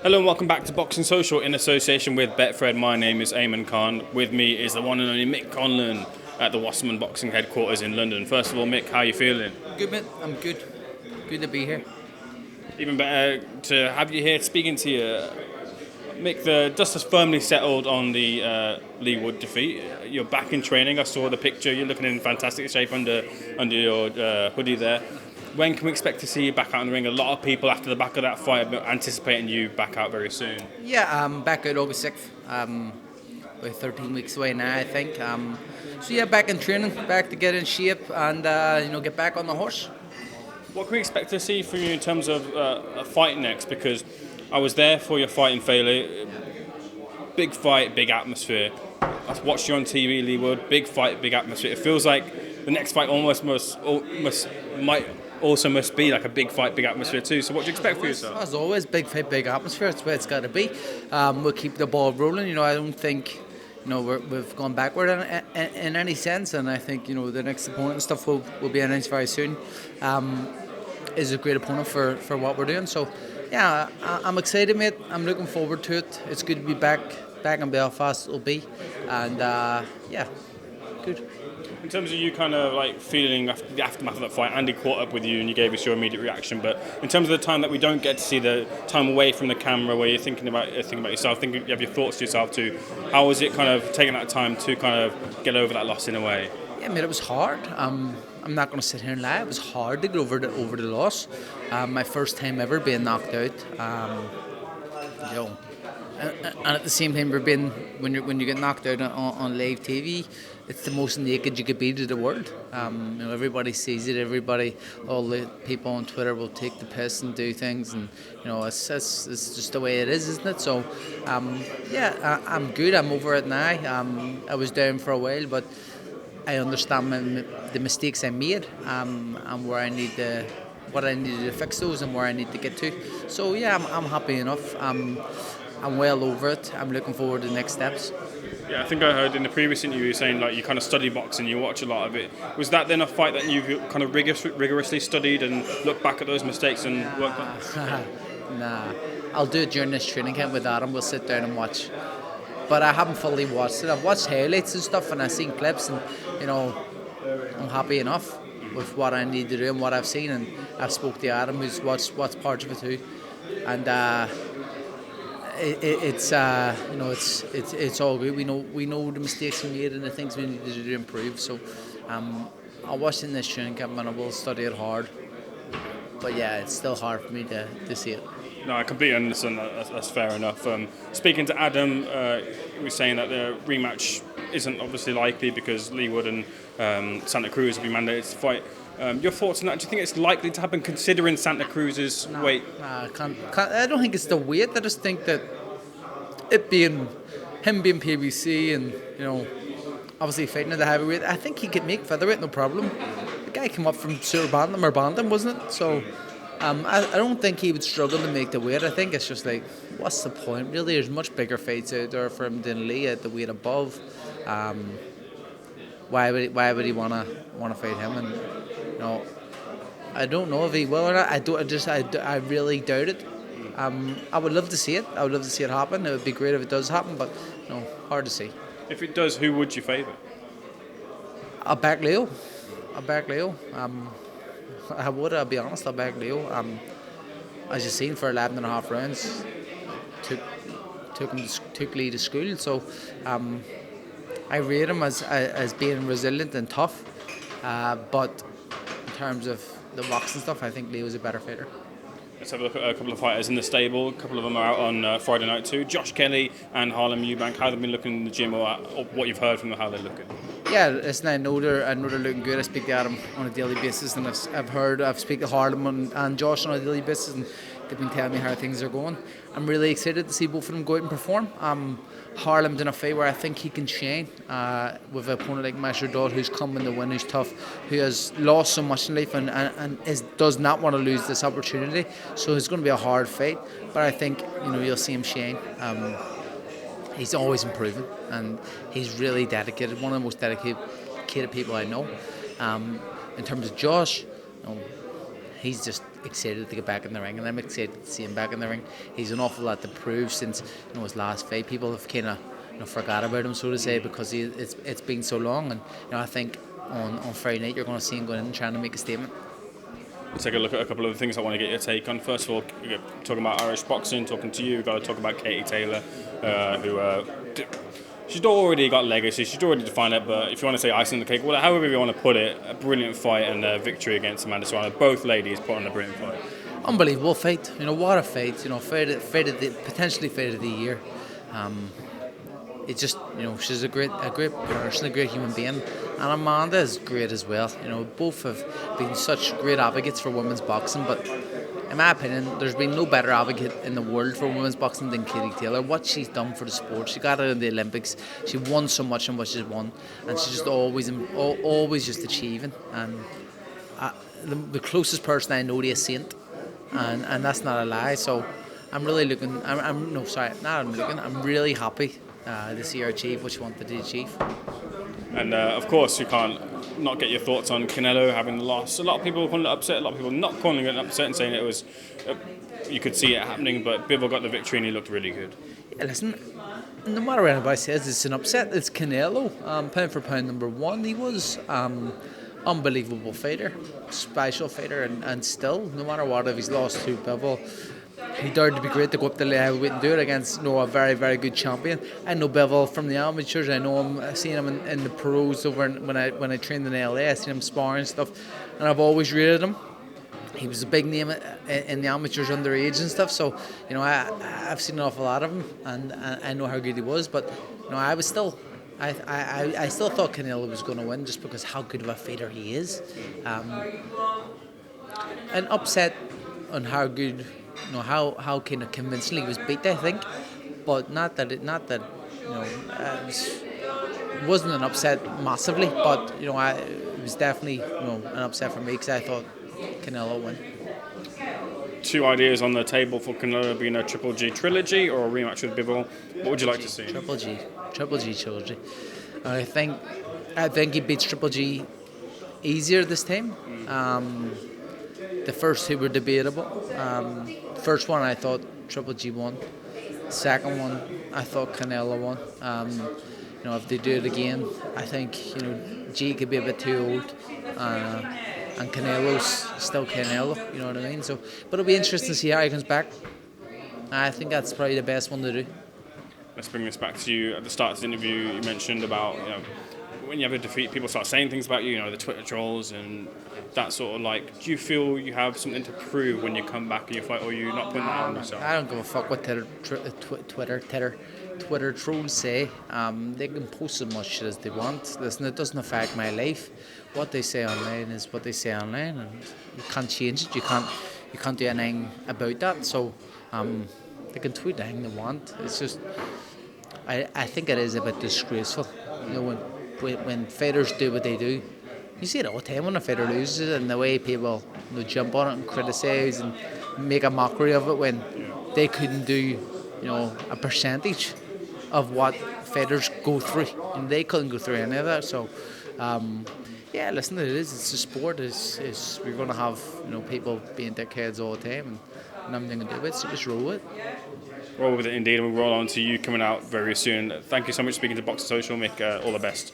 Hello and welcome back to Boxing Social in association with Betfred. My name is Ayman Khan. With me is the one and only Mick Conlan at the Wasserman Boxing headquarters in London. First of all, Mick, how are you feeling? Good, mate. I'm good. Good to be here. Even better to have you here speaking to you. Mick, the dust has firmly settled on the Lee Wood defeat. You're back in training. I saw the picture. You're looking in fantastic shape under your hoodie there. When can we expect to see you back out in the ring? A lot of people after the back of that fight are anticipating you back out very soon. Yeah, I'm back out August 6th. We're 13 weeks away now, I think. So yeah, back in training, back to get in shape and get back on the horse. What can we expect to see from you in terms of a fight next? Because I was there for your fight in Failure. Big fight, big atmosphere. I've watched you on TV, Lee Wood. Big fight, big atmosphere. It feels like the next fight almost must be like a big fight, big atmosphere too. So what do you expect for yourself? As always, big fight, big atmosphere. It's where it's got to be. We'll keep the ball rolling. I don't think we've gone backward in any sense, and I think the next opponent and stuff will be announced very soon. Is a great opponent for what we're doing. So yeah, I'm excited, mate. I'm looking forward to it. It's good to be back in Belfast. It'll be, and yeah, good. In terms of you kind of like feeling after the aftermath of that fight, Andy caught up with you and you gave us your immediate reaction. But in terms of the time that we don't get to see, the time away from the camera where you're thinking about yourself, you have your thoughts to yourself too. How was it kind of taking that time to kind of get over that loss in a way? Yeah, mate, it was hard. I'm not going to sit here and lie. It was hard to get over the loss. My first time ever being knocked out. And at the same time, when you get knocked out on live TV, it's the most naked you could be to the world. Everybody sees it. All the people on Twitter will take the piss and do things, and it's just the way it is, isn't it? So, I'm good. I'm over it now. I was down for a while, but I understand the mistakes I made, and where I need to. What I needed to fix those and where I need to get to. So yeah, I'm happy enough. I'm well over it. I'm looking forward to the next steps. Yeah, I think I heard in the previous interview you saying like you kind of study boxing, you watch a lot of it. Was that then a fight that you kind of rigorously studied and looked back at those mistakes and worked on? Nah, I'll do it during this training camp with Adam. We'll sit down and watch. But I haven't fully watched it. I've watched highlights and stuff, and I've seen clips, and I'm happy enough with what I need to do and what I've seen, and I've spoke to Adam who's watched parts of it too, and it's all good. We know the mistakes we made and the things we need to do to improve. So I'll watch in this training camp and I will study it hard. But yeah, it's still hard for me to see it. No, I completely understand that. That's fair enough. Speaking to Adam, he was saying that the rematch isn't obviously likely because Lee Wood and Santa Cruz have been mandated to fight. Your thoughts on that? Do you think it's likely to happen considering Santa Cruz's weight? I don't think it's the weight. I just think that him being PBC and obviously fighting at the heavyweight, I think he could make featherweight no problem. The guy came up from super bantam or bantam, wasn't it? So I don't think he would struggle to make the weight. I think it's just like, what's the point? Really, there's much bigger fights out there for him than Lee at the weight above. Why would he wanna fight him? And I don't know if he will or not. I really doubt it. I would love to see it. I would love to see it happen. It would be great if it does happen, but hard to see. If it does, who would you favour? I'll back Leo. I would. I'll be honest. I'll back Leo. As you've seen, for 11 and a half rounds, took Lee to school. So I rate him as being resilient and tough. But in terms of the boxing stuff, I think Leo's a better fighter. Let's have a look at a couple of fighters in the stable. A couple of them are out on Friday night too. Josh Kelly and Harlem Eubank. How they've been looking in the gym, or what you've heard from them, how they're looking? Yeah, listen, I know they're looking good. I speak to Adam on a daily basis, and I've speak to Harlem and Josh on a daily basis, and they've been telling me how things are going. I'm really excited to see both of them go out and perform. Harlem's in a fight where I think he can shine with an opponent like Masherdal, who's coming to win, who's tough, who has lost so much in life and does not want to lose this opportunity. So it's going to be a hard fight, but I think you'll see him shine. He's always improving, and he's really dedicated. One of the most dedicated people I know. In terms of Josh, he's excited to get back in the ring, and I'm excited to see him back in the ring. He's an awful lot to prove since his last fight. People have kind of forgot about him, so to say, because it's been so long. And I think on Friday night you're going to see him going in and trying to make a statement. Let's take a look at a couple of the things I want to get your take on. First of all, talking about Irish boxing, talking to you, we've got to talk about Katie Taylor, who she's already got legacy, she's already defined it, but if you want to say icing on the cake, well, however you want to put it, a brilliant fight and a victory against Amanda Serrano. Both ladies put on a brilliant fight. Unbelievable fight. What a fight. Potentially fight of the year. It's just, she's a great person, a great human being, and Amanda is great as well. Both have been such great advocates for women's boxing, but in my opinion, there's been no better advocate in the world for women's boxing than Katie Taylor. What she's done for the sport, she got it in the Olympics, she won so much in what she's won, and she's just always just achieving. And the closest person I know to a saint, and that's not a lie. So I'm really looking. I'm really happy to see her achieve what she wanted to achieve. And of course, you can't not get your thoughts on Canelo having lost. A lot of people calling it upset, a lot of people not calling it upset and saying it was. You could see it happening, but Bivol got the victory and he looked really good. Yeah, listen, no matter what anybody says, it's an upset. It's Canelo, pound for pound number one. He was unbelievable fighter, special fighter, and still, no matter what, if he's lost to Bivol, he dared to be great to go up to the heavyweight and do it against a very, very good champion. I know Bivol from the amateurs. I know him. I've seen him in the pros over when I trained in LA. I've seen him sparring and stuff, and I've always rated him. He was a big name in the amateurs underage and stuff. So I've seen an awful lot of him, and I know how good he was. But I was still. I still thought Canelo was going to win just because how good of a fighter he is. An upset on how good. How kind of convincingly he was beat, I think, but not that it wasn't an upset massively, but it was definitely an upset for me because I thought Canelo won. Two ideas on the table for Canelo being a Triple G trilogy or a rematch with Bivol. What would you like to see? Triple G trilogy. I think he beats Triple G easier this time. The first two were debatable. First one I thought Triple G won. Second one I thought Canelo won. If they do it again, I think G could be a bit too old, and Canelo's still Canelo. You know what I mean? So, but it'll be interesting to see how he comes back. I think that's probably the best one to do. Let's bring this back to you. At the start of the interview, you mentioned about when you have a defeat, people start saying things about you. The Twitter trolls and that sort of like. Do you feel you have something to prove when you come back and you fight, or you not putting that on yourself? I don't give a fuck what Twitter trolls say. They can post as much shit as they want. Listen, it doesn't affect my life. What they say online is what they say online, and you can't change it. You can't do anything about that. So they can tweet anything they want. It's just I think it is a bit disgraceful. When fighters do what they do. You see it all the time when a fighter loses, and the way people jump on it and criticise and make a mockery of it when they couldn't do a percentage of what fighters go through, and they couldn't go through any of that. So listen, it's a sport. We're going to have people being dickheads all the time, and nothing to do with it, so just roll with it. Roll with it indeed, and we'll roll on to you coming out very soon. Thank you so much for speaking to Boxer Social, Mick. All the best.